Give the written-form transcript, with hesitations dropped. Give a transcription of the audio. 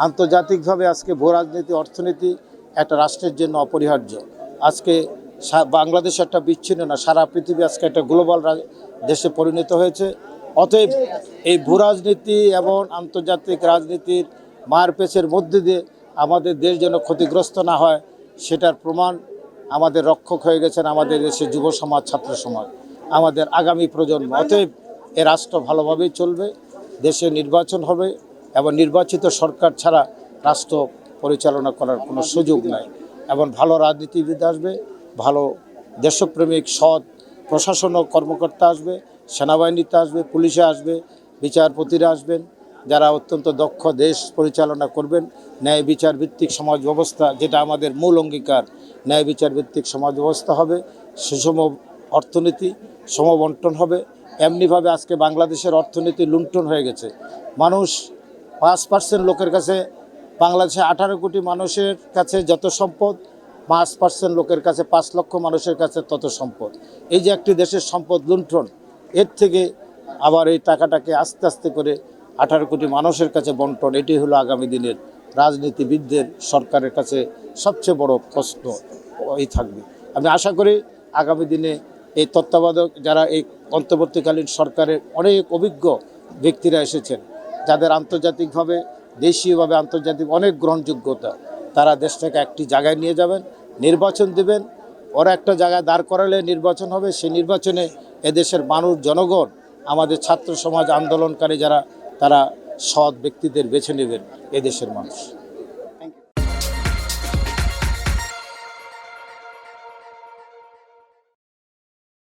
আন্তর্জাতিকভাবে আজকে ভূ রাজনীতি অর্থনীতি একটা রাষ্ট্রের জন্য অপরিহার্য। আজকে বাংলাদেশ একটা বিচ্ছিন্ন না, সারা পৃথিবী আজকে একটা গ্লোবাল দেশে পরিণত হয়েছে। অতএব এই ভূ রাজনীতি এবং আন্তর্জাতিক রাজনীতির মারপেচের মধ্যে দিয়ে আমাদের দেশ যেন ক্ষতিগ্রস্ত না হয়, সেটার প্রমাণ আমাদের রক্ষক হয়ে গেছেন আমাদের দেশের যুব সমাজ, ছাত্র সমাজ, আমাদের আগামী প্রজন্ম। অতএব এ রাষ্ট্র ভালোভাবেই চলবে, দেশে নির্বাচন হবে এবং নির্বাচিত সরকার ছাড়া রাষ্ট্র পরিচালনা করার কোনো সুযোগ নাই। এবং ভালো রাজনীতিবিদ আসবে, ভালো দেশপ্রেমিক সৎ প্রশাসন ও কর্মকর্তা আসবে, সেনাবাহিনীতে আসবে, পুলিশে আসবে, বিচারপতিরা আসবেন, যারা অত্যন্ত দক্ষ দেশ পরিচালনা করবেন। ন্যায় বিচার ভিত্তিক সমাজ ব্যবস্থা, যেটা আমাদের মূল অঙ্গীকার, ন্যায় বিচার ভিত্তিক সমাজ ব্যবস্থা হবে, সুষম অর্থনীতি, সমবন্টন হবে। এমনিভাবে আজকে বাংলাদেশের অর্থনীতি লুণ্ঠন হয়ে গেছে। মানুষ 5% লোকের কাছে, বাংলাদেশে 18 কোটি মানুষের কাছে যত সম্পদ, 5% লোকের কাছে, 5 লক্ষ মানুষের কাছে তত সম্পদ। এই যে একটি দেশের সম্পদ লুণ্ঠন, এর থেকে আবার এই টাকাটাকে আস্তে আস্তে করে 18 কোটি মানুষের কাছে বন্টন, এটি হলো আগামী দিনের রাজনীতিবিদদের, সরকারের কাছে সবচেয়ে বড় প্রশ্ন থাকবে। আমি আশা করি আগামী দিনে এই তত্ত্বাবধায়ক যারা এই অন্তর্বর্তীকালীন সরকারের অনেক অভিজ্ঞ ব্যক্তিরা এসেছেন, যাদের আন্তর্জাতিকভাবে, দেশীয়ভাবে আন্তর্জাতিক অনেক গ্রহণযোগ্যতা, তারা দেশটাকে একটি জায়গায় নিয়ে যাবেন, নির্বাচন দেবেন। ওরা একটা জায়গায় দাঁড় করালে নির্বাচন হবে, সেই নির্বাচনে এদেশের মানুষ, জনগণ, আমাদের ছাত্র সমাজ, আন্দোলনকারী যারা, তারা সৎ ব্যক্তিদের বেছে নেবেন এদেশের মানুষ।